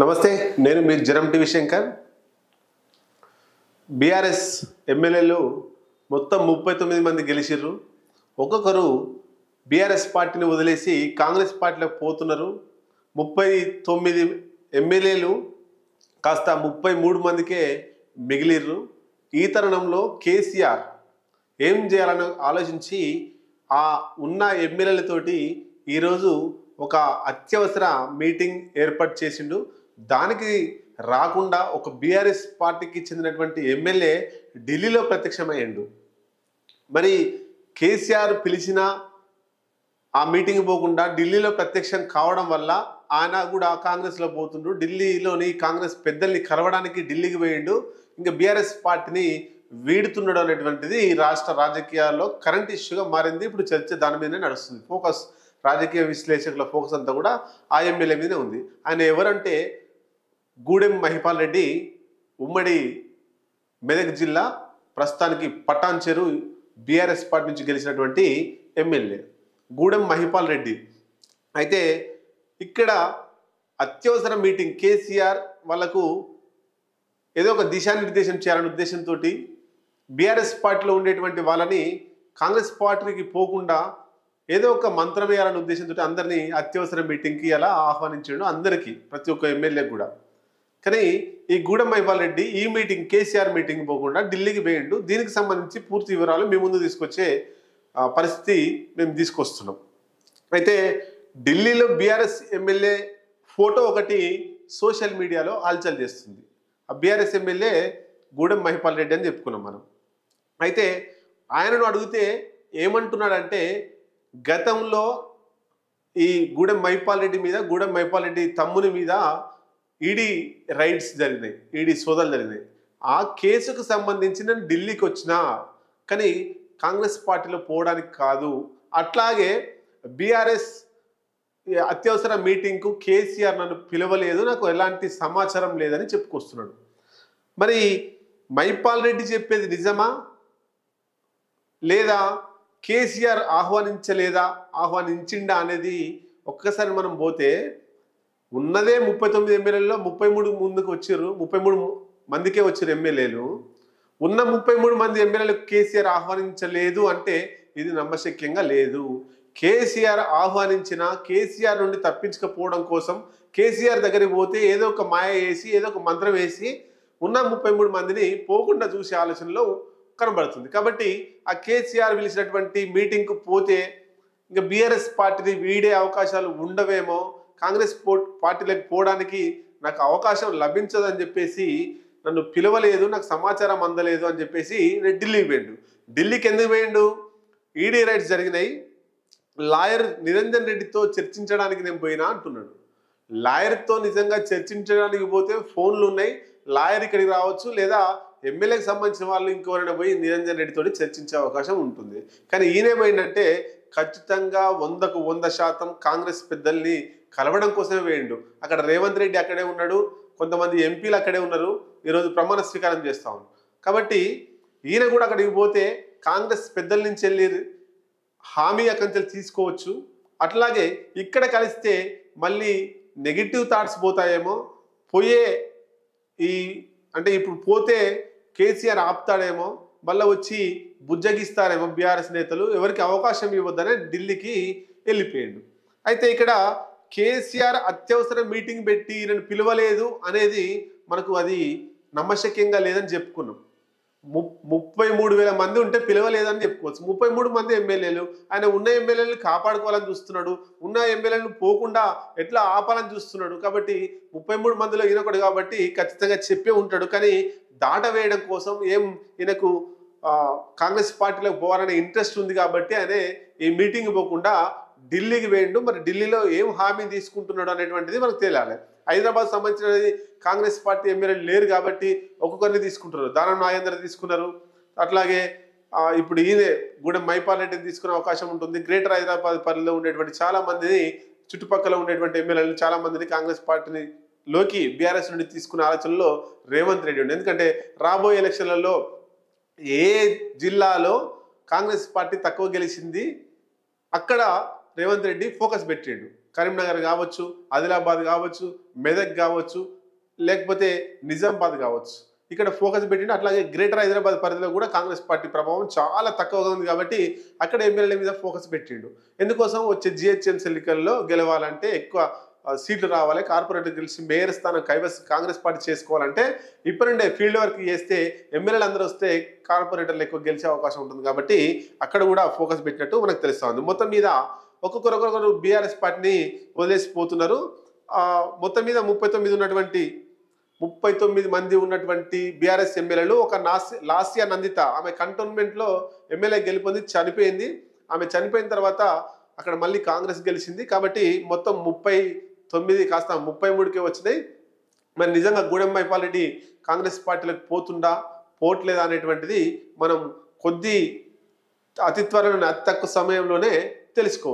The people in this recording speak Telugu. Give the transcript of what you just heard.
నమస్తే, నేను మీ జరం టీవీ శంకర్. బీఆర్ఎస్ ఎమ్మెల్యేలు మొత్తం 39 మంది గెలిచిర్రు. ఒక్కొక్కరు బీఆర్ఎస్ పార్టీని వదిలేసి కాంగ్రెస్ పార్టీలోకి పోతున్నారు. 39 ఎమ్మెల్యేలు కాస్త 33 మందికే మిగిలిర్రు. ఈ తరుణంలో కేసీఆర్ ఏం చేయాలని ఆలోచించి ఆ ఉన్న ఎమ్మెల్యేలతోటి ఈరోజు ఒక అత్యవసర మీటింగ్ ఏర్పాటు చేసిండు. దానికి రాకుండా ఒక బీఆర్ఎస్ పార్టీకి చెందినటువంటి ఎమ్మెల్యే ఢిల్లీలో ప్రత్యక్షమయ్యిండు. మరి కేసీఆర్ పిలిచిన ఆ మీటింగ్ పోకుండా ఢిల్లీలో ప్రత్యక్షం కావడం వల్ల ఆయన కూడా కాంగ్రెస్లో పోతుండు. ఢిల్లీలోని కాంగ్రెస్ పెద్దల్ని కలవడానికి ఢిల్లీకి పోయిండు. ఇంకా బీఆర్ఎస్ పార్టీని వీడుతున్నాడు అనేటువంటిది రాష్ట్ర రాజకీయాల్లో కరెంట్ ఇష్యూగా మారింది. ఇప్పుడు చర్చ దాని మీదనే నడుస్తుంది. ఫోకస్ రాజకీయ విశ్లేషకుల ఫోకస్ అంతా కూడా ఆ ఎమ్మెల్యే మీదనే ఉంది. ఆయన ఎవరంటే గూడెం మహిపాల్ రెడ్డి, ఉమ్మడి మెదక్ జిల్లా, ప్రస్తుతానికి పటాన్చెరు బీఆర్ఎస్ పార్టీ నుంచి గెలిచినటువంటి ఎమ్మెల్యే గూడెం మహిపాల్ రెడ్డి. అయితే ఇక్కడ అత్యవసర మీటింగ్ కేసీఆర్ వాళ్ళకు ఏదో ఒక దిశానిర్దేశం చేయాలనే ఉద్దేశంతో బీఆర్ఎస్ పార్టీలో ఉండేటువంటి వాళ్ళని కాంగ్రెస్ పార్టీకి పోకుండా ఏదో ఒక మంత్రం వేయాలనే ఉద్దేశంతో అందరినీ అత్యవసర మీటింగ్కి అలా ఆహ్వానించాడు. అందరికీ, ప్రతి ఒక్క ఎమ్మెల్యే కూడా. కానీ ఈ గూడెం మహిపాల్ రెడ్డి ఈ మీటింగ్ కేసీఆర్ మీటింగ్ పోకుండా ఢిల్లీకి పోయిండు. దీనికి సంబంధించి పూర్తి వివరాలు మీ ముందు తీసుకొచ్చే పరిస్థితి మేము తీసుకొస్తున్నాం. అయితే ఢిల్లీలో బీఆర్ఎస్ ఎమ్మెల్యే ఫోటో ఒకటి సోషల్ మీడియాలో హల్చల్ చేస్తుంది. ఆ బీఆర్ఎస్ ఎమ్మెల్యే గూడెం మహిపాల్ రెడ్డి అని చెప్పుకున్నాం మనం. అయితే ఆయనను అడిగితే ఏమంటున్నాడంటే, గతంలో ఈ గూడెం మహిపాల్ రెడ్డి మీద, గూడెం మహిపాల్ రెడ్డి తమ్ముని మీద ఈడీ రైడ్స్ జరిగినాయి, ఈడీ సోదాలు జరిగినాయి. ఆ కేసుకు సంబంధించి నేను ఢిల్లీకి వచ్చినా, కానీ కాంగ్రెస్ పార్టీలో పోవడానికి కాదు. అట్లాగే బీఆర్ఎస్ అత్యవసర మీటింగ్కు కేసీఆర్ నన్ను పిలవలేదు, నాకు ఎలాంటి సమాచారం లేదని చెప్పుకొస్తున్నాడు. మరి మహిపాల్ రెడ్డి చెప్పేది నిజమా, లేదా కేసీఆర్ ఆహ్వానించిండా అనేది ఒక్కసారి మనం పోతే, ఉన్నదే 39 ఎమ్మెల్యేలలో 33 ముందుకు వచ్చారు, 33 మందికే వచ్చారు ఎమ్మెల్యేలు. ఉన్న 33 మంది ఎమ్మెల్యేలకు కేసీఆర్ ఆహ్వానించలేదు అంటే ఇది నమ్మశక్యంగా లేదు. కేసీఆర్ ఆహ్వానించిన, కేసీఆర్ నుండి తప్పించకపోవడం కోసం కేసీఆర్ దగ్గరికి పోతే ఏదో ఒక మాయ వేసి, ఏదో ఒక మంత్రం వేసి ఉన్న 33 మందిని పోకుండా చూసే ఆలోచనలో కనబడుతుంది. కాబట్టి ఆ కేసీఆర్ పిలిచినటువంటి మీటింగ్కు పోతే ఇంకా బీఆర్ఎస్ పార్టీని వీడే అవకాశాలు ఉండవేమో, కాంగ్రెస్ పార్టీలకు పోవడానికి నాకు అవకాశం లభించదని చెప్పేసి నన్ను పిలవలేదు, నాకు సమాచారం అందలేదు అని చెప్పేసి నేను ఢిల్లీకి పోయిండు. ఢిల్లీకి ఎందుకు పోయిండు? ఈడీ రైట్స్ జరిగినాయి, లాయర్ నిరంజన్ రెడ్డితో చర్చించడానికి నేను పోయినా అంటున్నాడు. లాయర్తో నిజంగా చర్చించడానికి పోతే ఫోన్లు ఉన్నాయి, లాయర్ ఇక్కడికి రావచ్చు, లేదా ఎమ్మెల్యేకి సంబంధించిన వాళ్ళు ఇంకెవరైనా పోయి నిరంజన్ రెడ్డితో చర్చించే అవకాశం ఉంటుంది. కానీ ఈయనే పోయిందంటే ఖచ్చితంగా 100కు 100% కాంగ్రెస్ పెద్దల్ని కలవడం కోసమే వేయండు. అక్కడ రేవంత్ రెడ్డి అక్కడే ఉన్నాడు, కొంతమంది ఎంపీలు అక్కడే ఉన్నారు, ఈరోజు ప్రమాణ స్వీకారం చేస్తా ఉన్నారు. కాబట్టి ఈయన కూడా అక్కడికి పోతే కాంగ్రెస్ పెద్దల నుంచి వెళ్ళి హామీ అక్కడి నుంచి తీసుకోవచ్చు. అట్లాగే ఇక్కడ కలిస్తే మళ్ళీ నెగిటివ్ థాట్స్ పోతాయేమో, అంటే ఇప్పుడు పోతే కేసీఆర్ ఆపుతాడేమో, మళ్ళీ వచ్చి బుజ్జగిస్తారేమో బీఆర్ఎస్ నేతలు, ఎవరికి అవకాశం ఇవ్వద్దనే ఢిల్లీకి వెళ్ళిపోయాడు. అయితే ఇక్కడ కేసీఆర్ అత్యవసర మీటింగ్ పెట్టి ఈయనను పిలవలేదు అనేది మనకు అది నమ్మశక్యంగా లేదని చెప్పుకున్నాం. 33,000 మంది ఉంటే పిలవలేదని చెప్పుకోవచ్చు. 33 మంది ఎమ్మెల్యేలు, ఆయన ఉన్న ఎమ్మెల్యేలను కాపాడుకోవాలని చూస్తున్నాడు, ఉన్న ఎమ్మెల్యేలను పోకుండా ఎట్లా ఆపాలని చూస్తున్నాడు. కాబట్టి 33 మందిలో ఈయనొకడు కాబట్టి ఖచ్చితంగా చెప్పే ఉంటాడు. కానీ దాట వేయడం కోసం ఈయనకు కాంగ్రెస్ పార్టీలోకి పోవాలనే ఇంట్రెస్ట్ ఉంది కాబట్టి ఆయన ఈ మీటింగ్ పోకుండా ఢిల్లీకి వేయండు. మరి ఢిల్లీలో ఏం హామీ తీసుకుంటున్నాడు అనేటువంటిది మనకు తెలియాలి. హైదరాబాద్ సంబంధించిన కాంగ్రెస్ పార్టీ ఎమ్మెల్యేలు లేరు కాబట్టి ఒక్కొక్కరిని తీసుకుంటున్నారు. దానం నాగేందర్ తీసుకున్నారు, అట్లాగే ఇప్పుడు ఈయనే గూడెం మహిపాల్ రెడ్డిని తీసుకునే అవకాశం ఉంటుంది. గ్రేటర్ హైదరాబాద్ పరిధిలో ఉండేటువంటి చాలా మందిని, చుట్టుపక్కల ఉండేటువంటి ఎమ్మెల్యేలు చాలా మందిని కాంగ్రెస్ పార్టీని లోకి బీఆర్ఎస్ నుండి తీసుకునే ఆలోచనలో రేవంత్ రెడ్డి ఉండే. ఎందుకంటే రాబోయే ఎలక్షన్లలో ఏ జిల్లాలో కాంగ్రెస్ పార్టీ తక్కువ గెలిచింది అక్కడ రేవంత్ రెడ్డి ఫోకస్ పెట్టాడు. కరీంనగర్ కావచ్చు, ఆదిలాబాద్ కావచ్చు, మెదక్ కావచ్చు, లేకపోతే నిజామాబాద్ కావచ్చు, ఇక్కడ ఫోకస్ పెట్టిండు. అట్లాగే గ్రేటర్ హైదరాబాద్ పరిధిలో కూడా కాంగ్రెస్ పార్టీ ప్రభావం చాలా తక్కువగా ఉంది కాబట్టి అక్కడ ఎమ్మెల్యేల మీద ఫోకస్ పెట్టిండు. ఎందుకోసం వచ్చే జిహెచ్ఎంసీ ఎన్నికల్లో గెలవాలంటే ఎక్కువ సీట్లు రావాలి, కార్పొరేటర్ గెలిచి మేయర్ స్థానం కాంగ్రెస్ పార్టీ చేసుకోవాలంటే ఇప్పటి నుండే ఫీల్డ్ వర్క్ చేస్తే ఎమ్మెల్యేలు అందరూ వస్తే కార్పొరేటర్లు ఎక్కువ గెలిచే అవకాశం ఉంటుంది కాబట్టి అక్కడ కూడా ఫోకస్ పెట్టినట్టు మనకు తెలుస్తా ఉంది. మొత్తం మీద ఒక్కొక్కరు బీఆర్ఎస్ పార్టీని వదిలేసిపోతున్నారు. మొత్తం మీద 39 మంది ఉన్నటువంటి బీఆర్ఎస్ ఎమ్మెల్యేలు ఒక లాస్యా నందిత ఆమె కంటోన్మెంట్లో ఎమ్మెల్యే గెలుపొంది చనిపోయింది. ఆమె చనిపోయిన తర్వాత అక్కడ మళ్ళీ కాంగ్రెస్ గెలిచింది కాబట్టి మొత్తం 39 కాస్త 33కే వచ్చినాయి. మరి నిజంగా గూడెం మైపాల్ రెడ్డి కాంగ్రెస్ పార్టీలకు పోవట్లేదా అనేటువంటిది మనం అతి త్వరలోనే అతి తక్కువ సమయంలోనే తెలుసుకోవచ్చు.